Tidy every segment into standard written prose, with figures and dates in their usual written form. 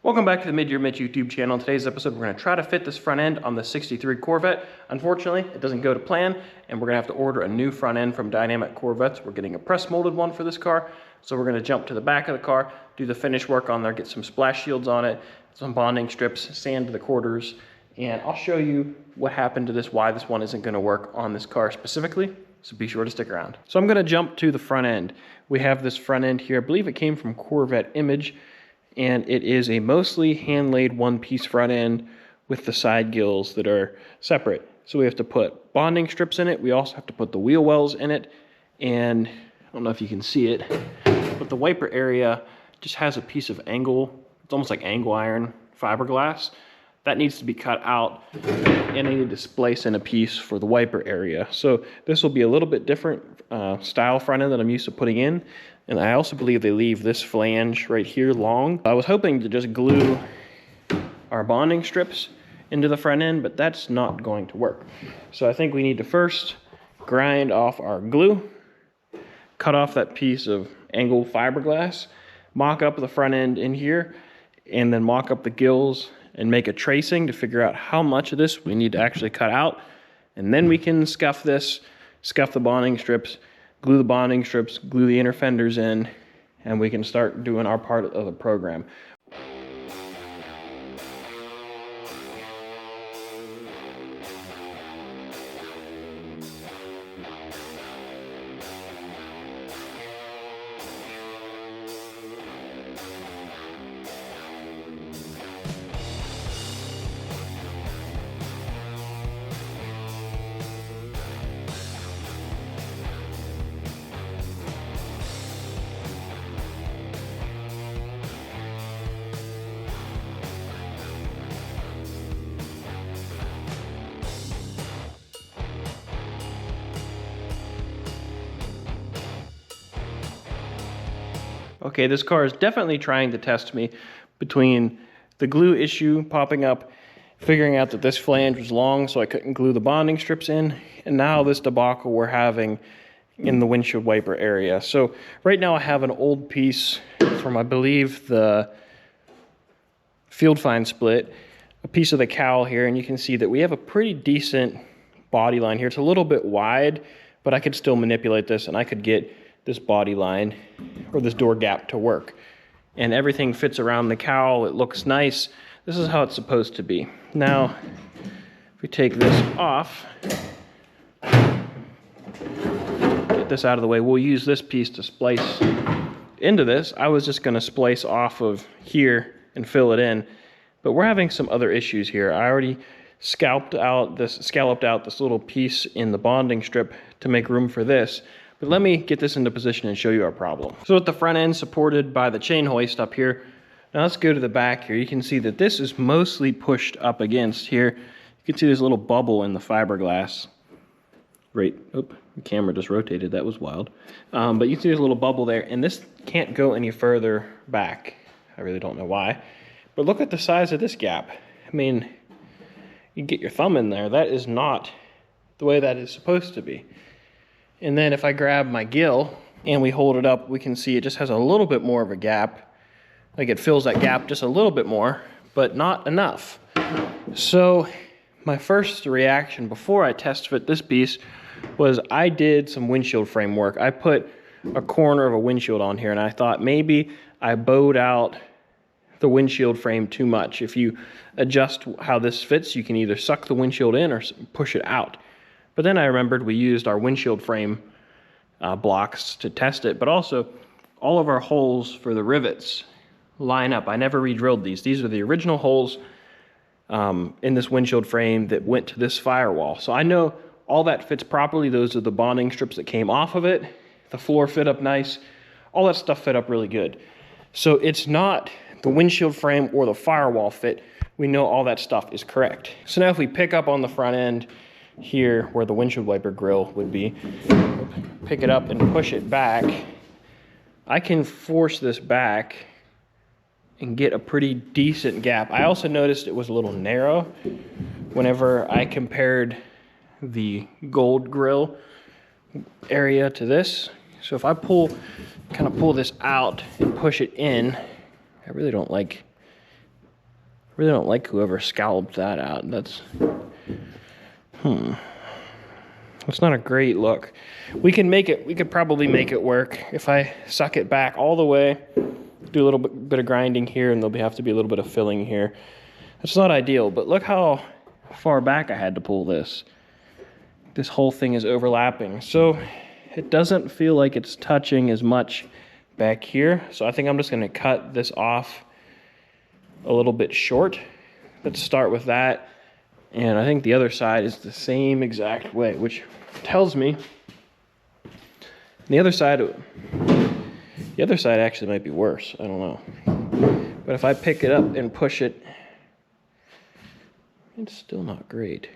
Welcome back to the Mid-Year Mitch YouTube channel. In today's episode, we're going to try to fit this front end on the 63 Corvette. Unfortunately, it doesn't go to plan, and we're going to have to order a new front end from Dynamic Corvettes. We're getting a press molded one for this car, so we're going to jump to the back of the car, do the finish work on there, get some splash shields on it, some bonding strips, sand the quarters, and I'll show you what happened to this, why this one isn't going to work on this car specifically. So be sure to stick around. So I'm going to jump to the front end. We have this front end here. I believe it came from Corvette Image, and it is a mostly hand-laid one-piece front end with the side gills that are separate. So we have to put bonding strips in it. We also have to put the wheel wells in it, and I don't know if you can see it, but the wiper area just has a piece of angle. It's almost like angle iron fiberglass. That needs to be cut out, and I need to splice in a piece for the wiper area. So this will be a little bit different style front end that I'm used to putting in. And I also believe they leave this flange right here long. I was hoping to just glue our bonding strips into the front end, but that's not going to work. So I think we need to first grind off our glue, cut off that piece of angled fiberglass, mock up the front end in here, and then mock up the gills and make a tracing to figure out how much of this we need to actually cut out. And then we can scuff this, scuff the bonding strips, glue the bonding strips, glue the inner fenders in, and we can start doing our part of the program. Okay, this car is definitely trying to test me between the glue issue popping up, figuring out that this flange was long so I couldn't glue the bonding strips in, and now this debacle we're having in the windshield wiper area. So right now I have an old piece from, I believe, the Field Find split, a piece of the cowl here, and you can see that we have a pretty decent body line here. It's a little bit wide, but I could still manipulate this and I could get this body line or this door gap to work, and everything fits around the cowl. It looks nice. This is how it's supposed to be. Now if we take this off, get this out of the way, we'll use this piece to splice into this. I was just going to splice off of here and fill it in, but we're having some other issues here. I already scalloped out this little piece in the bonding strip to make room for this. But let me get this into position and show you our problem. So with the front end supported by the chain hoist up here, now let's go to the back here. You can see that this is mostly pushed up against here. You can see there's a little bubble in the fiberglass. Right, oop, the camera just rotated, that was wild. But you can see there's a little bubble there, and this can't go any further back. I really don't know why. But look at the size of this gap. I mean, you can get your thumb in there. That is not the way that is supposed to be. And then if I grab my gill and we hold it up, we can see it just has a little bit more of a gap. Like it fills that gap just a little bit more, but not enough. So my first reaction before I test fit this piece was I did some windshield frame work. I put a corner of a windshield on here, and I thought maybe I bowed out the windshield frame too much. If you adjust how this fits, you can either suck the windshield in or push it out. But then I remembered we used our windshield frame blocks to test it, but also all of our holes for the rivets line up. I never re-drilled these. These are the original holes in this windshield frame that went to this firewall. So I know all that fits properly. Those are the bonding strips that came off of it. The floor fit up nice. All that stuff fit up really good. So it's not the windshield frame or the firewall fit. We know all that stuff is correct. So now if we pick up on the front end here where the windshield wiper grill would be, pick it up and push it back, I can force this back and get a pretty decent gap. I also noticed it was a little narrow whenever I compared the gold grill area to this. So if I kind of pull this out and push it in, I really don't like really don't like whoever scalloped that out. That's, It's not a great look. We could probably make it work if I suck it back all the way, do a little bit of grinding here, and there'll have to be a little bit of filling here. It's not ideal, but look how far back I had to pull this. This whole thing is overlapping. So it doesn't feel like it's touching as much back here. So I think I'm just gonna cut this off a little bit short. Let's start with that. And I think the other side is the same exact way, which tells me the other side actually might be worse. I don't know. But if I pick it up and push it, it's still not great.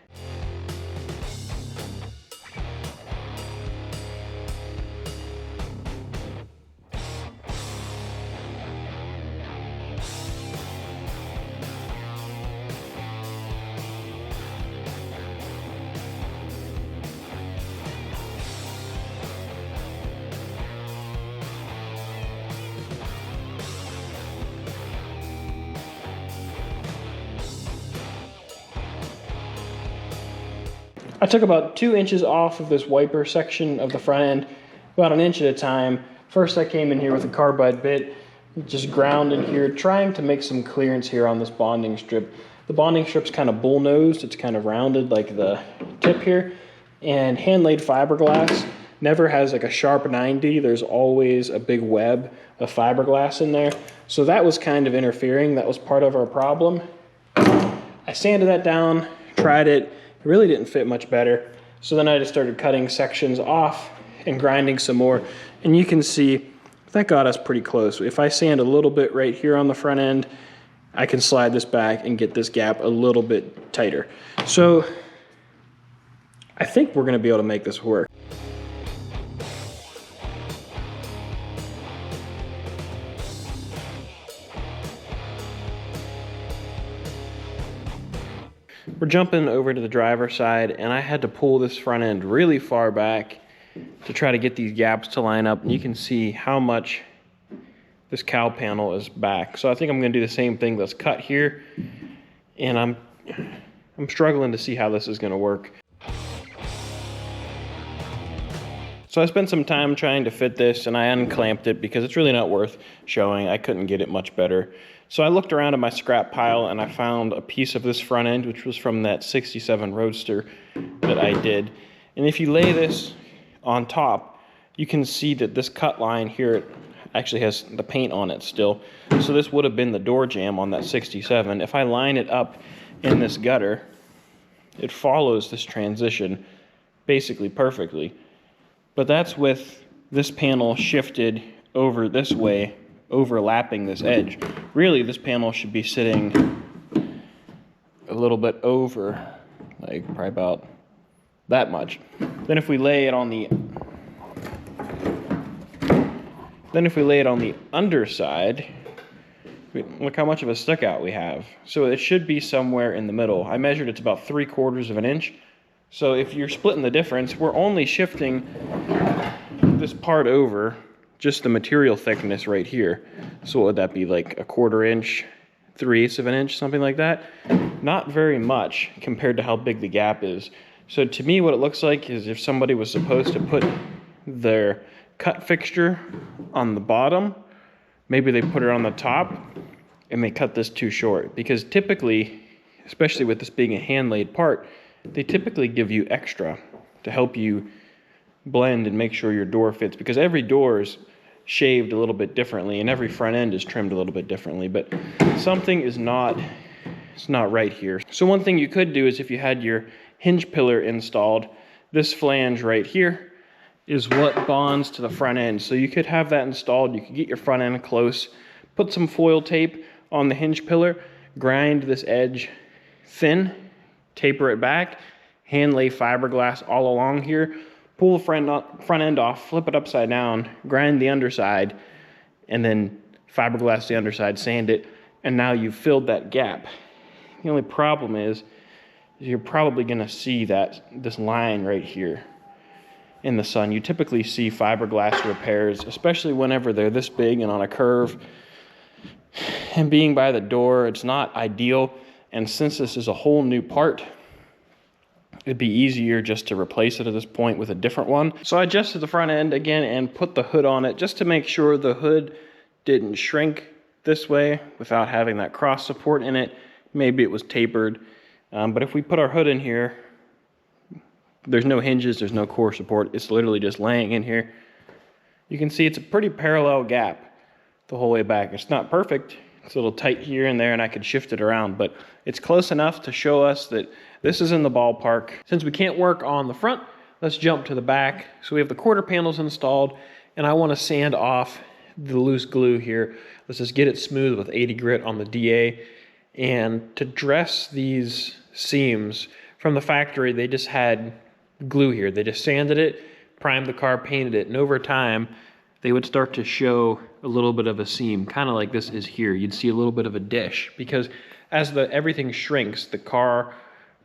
I took about 2 inches off of this wiper section of the front end, about an inch at a time. First I came in here with a carbide bit, just ground in here, trying to make some clearance here on this bonding strip. The bonding strip's kind of bull-nosed, it's kind of rounded like the tip here, and hand-laid fiberglass never has like a sharp 90, there's always a big web of fiberglass in there. So that was kind of interfering, that was part of our problem. I sanded that down, tried it. It really didn't fit much better. So then I just started cutting sections off and grinding some more. And you can see that got us pretty close. If I sand a little bit right here on the front end, I can slide this back and get this gap a little bit tighter. So I think we're gonna be able to make this work. We're jumping over to the driver's side, and I had to pull this front end really far back to try to get these gaps to line up. And you can see how much this cowl panel is back. So I think I'm gonna do the same thing. Let's cut here, and I'm struggling to see how this is gonna work. So I spent some time trying to fit this, and I unclamped it because it's really not worth showing. I couldn't get it much better. So I looked around in my scrap pile and I found a piece of this front end, which was from that 67 Roadster that I did. And if you lay this on top, you can see that this cut line here actually has the paint on it still. So this would have been the door jamb on that 67. If I line it up in this gutter, it follows this transition basically perfectly. But that's with this panel shifted over this way, overlapping this edge. Really, this panel should be sitting a little bit over, like probably about that much. Then if we lay it on the underside, look how much of a stick out we have. So it should be somewhere in the middle. I measured it's about 3/4 of an inch. So if you're splitting the difference, we're only shifting this part over just the material thickness right here. So what would that be, like 1/4 inch, 3/8 of an inch, something like that? Not very much compared to how big the gap is. So to me, what it looks like is if somebody was supposed to put their cut fixture on the bottom, maybe they put it on the top and they cut this too short. Because typically, especially with this being a hand-laid part, they typically give you extra to help you blend and make sure your door fits, because every door is shaved a little bit differently and every front end is trimmed a little bit differently, but something is not right here. So one thing you could do is if you had your hinge pillar installed, this flange right here is what bonds to the front end. So you could have that installed, you could get your front end close, put some foil tape on the hinge pillar, grind this edge thin, taper it back, hand lay fiberglass all along here, pull the front end off, flip it upside down, grind the underside, and then fiberglass the underside, sand it, and now you've filled that gap. The only problem is you're probably gonna see this line right here in the sun. You typically see fiberglass repairs, especially whenever they're this big and on a curve. and being by the door, it's not ideal. And since this is a whole new part, it'd be easier just to replace it at this point with a different one. So I adjusted the front end again and put the hood on it just to make sure the hood didn't shrink this way without having that cross support in it. Maybe it was tapered. But if we put our hood in here, there's no hinges, there's no core support. It's literally just laying in here. You can see it's a pretty parallel gap the whole way back. It's not perfect. It's a little tight here and there, and I could shift it around, but it's close enough to show us that this is in the ballpark. Since we can't work on the front, let's jump to the back. So we have the quarter panels installed, and I want to sand off the loose glue here. Let's just get it smooth with 80 grit on the DA. And to dress these seams from the factory, they just had glue here. They just sanded it, primed the car, painted it, and over time, they would start to show a little bit of a seam, kind of like this is here. You'd see a little bit of a dish, because as everything shrinks, the car,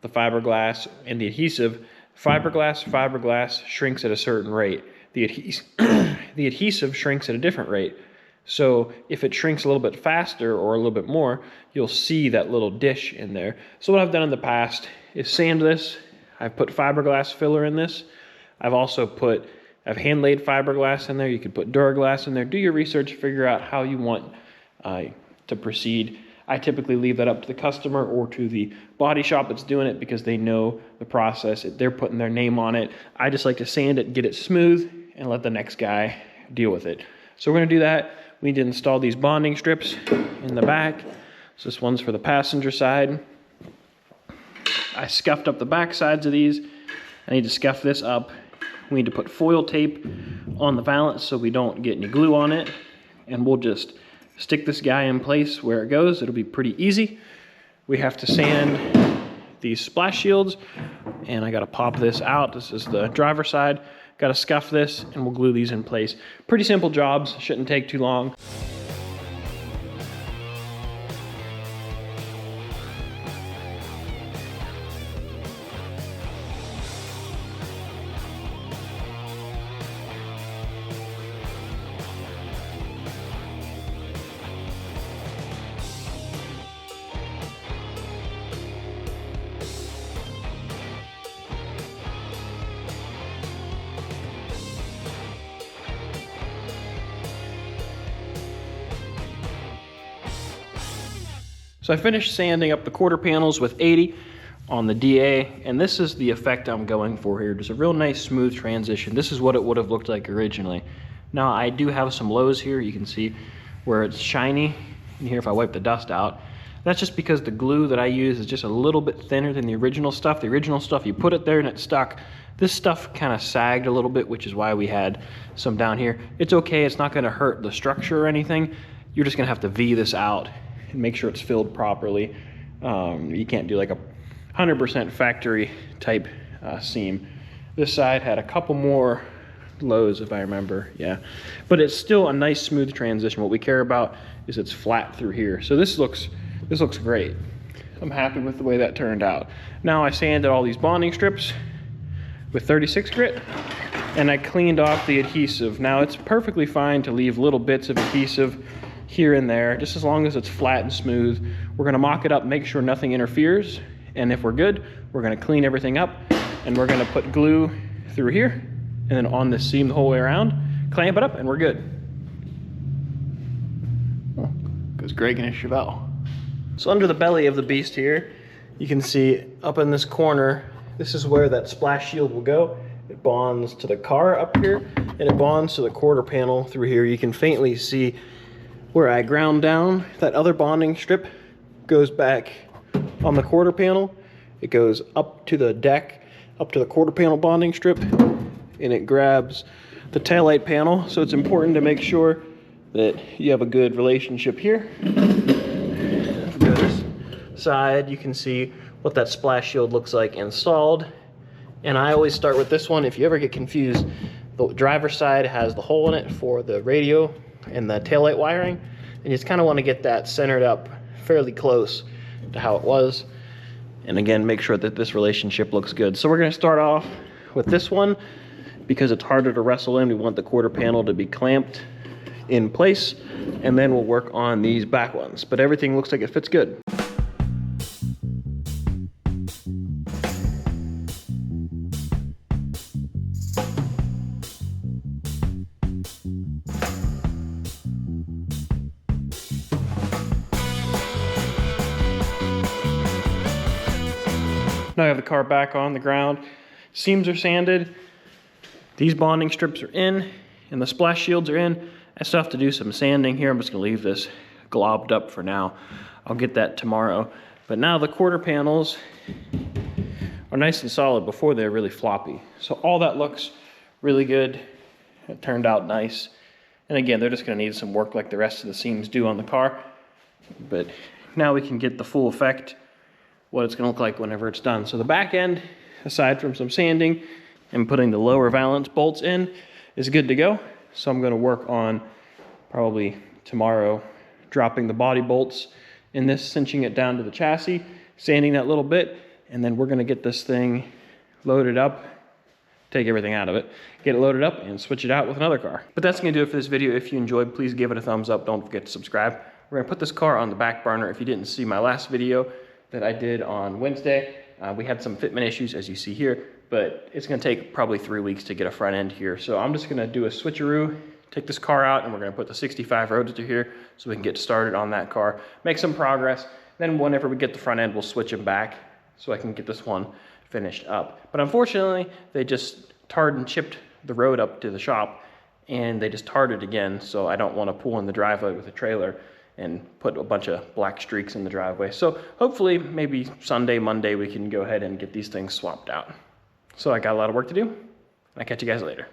the fiberglass, and the adhesive, fiberglass shrinks at a certain rate. The adhesive shrinks at a different rate. So if it shrinks a little bit faster or a little bit more, you'll see that little dish in there. So what I've done in the past is sand this. I've put fiberglass filler in this. I've hand-laid fiberglass in there. You could put Duraglass in there. Do your research, figure out how you want to proceed. I typically leave that up to the customer or to the body shop that's doing it because they know the process. They're putting their name on it. I just like to sand it, get it smooth, and let the next guy deal with it. So we're gonna do that. We need to install these bonding strips in the back. So this one's for the passenger side. I scuffed up the back sides of these. I need to scuff this up. We need to put foil tape on the valance so we don't get any glue on it. And we'll just stick this guy in place where it goes. It'll be pretty easy. We have to sand these splash shields, and I gotta pop this out. This is the driver's side. Gotta scuff this, and we'll glue these in place. Pretty simple jobs, shouldn't take too long. So I finished sanding up the quarter panels with 80 on the DA, and this is the effect I'm going for here. Just a real nice smooth transition. This is what it would have looked like originally. Now I do have some lows here. You can see where it's shiny. And here if I wipe the dust out, that's just because the glue that I use is just a little bit thinner than the original stuff. The original stuff, you put it there and it stuck. This stuff kind of sagged a little bit, which is why we had some down here. It's okay, it's not gonna hurt the structure or anything. You're just gonna have to V this out and make sure it's filled properly. You can't do like a 100% factory type seam. This side had a couple more lows if I remember, yeah. But it's still a nice smooth transition. What we care about is it's flat through here. So this looks great. I'm happy with the way that turned out. Now I sanded all these bonding strips with 36 grit, and I cleaned off the adhesive. Now it's perfectly fine to leave little bits of adhesive here and there, just as long as it's flat and smooth. We're gonna mock it up, make sure nothing interferes, and if we're good, we're gonna clean everything up, and we're gonna put glue through here, and then on this seam the whole way around, clamp it up, and we're good. Oh, goes Greg and his Chevelle. So under the belly of the beast here, you can see up in this corner, this is where that splash shield will go. It bonds to the car up here, and it bonds to the quarter panel through here. You can faintly see where I ground down. That other bonding strip goes back on the quarter panel. It goes up to the deck, up to the quarter panel bonding strip, and it grabs the taillight panel. So it's important to make sure that you have a good relationship here. If we go this side, you can see what that splash shield looks like installed. And I always start with this one. If you ever get confused, the driver's side has the hole in it for the radio and the taillight wiring, and you just kind of want to get that centered up fairly close to how it was. And again, make sure that this relationship looks good. So we're going to start off with this one because it's harder to wrestle in. We want the quarter panel to be clamped in place. and then we'll work on these back ones. But everything looks like it fits good. Now I have the car back on the ground. Seams are sanded. These bonding strips are in, and the splash shields are in. I still have to do some sanding here. I'm just gonna leave this globbed up for now. I'll get that tomorrow. But now the quarter panels are nice and solid before they're really floppy. So all that looks really good. It turned out nice. And again, they're just gonna need some work like the rest of the seams do on the car. But now we can get the full effect, what it's gonna look like whenever it's done. So the back end, aside from some sanding and putting the lower valance bolts in, is good to go. So I'm gonna work on probably tomorrow dropping the body bolts in this, cinching it down to the chassis, sanding that little bit, and then we're gonna get this thing loaded up, take everything out of it, get it loaded up and switch it out with another car. But that's gonna do it for this video. If you enjoyed, please give it a thumbs up. Don't forget to subscribe. We're gonna put this car on the back burner. If you didn't see my last video that I did on Wednesday, we had some fitment issues as you see here, but it's gonna take probably 3 weeks to get a front end here. So I'm just gonna do a switcheroo, take this car out, and we're gonna put the 65 Roadster here so we can get started on that car, make some progress. Then whenever we get the front end, we'll switch them back so I can get this one finished up. But unfortunately, they just tarred and chipped the road up to the shop, and they just tarred it again, so I don't wanna pull in the driveway with a trailer and put a bunch of black streaks in the driveway. So hopefully maybe Sunday, Monday, we can go ahead and get these things swapped out. So I got a lot of work to do, and I'll catch you guys later.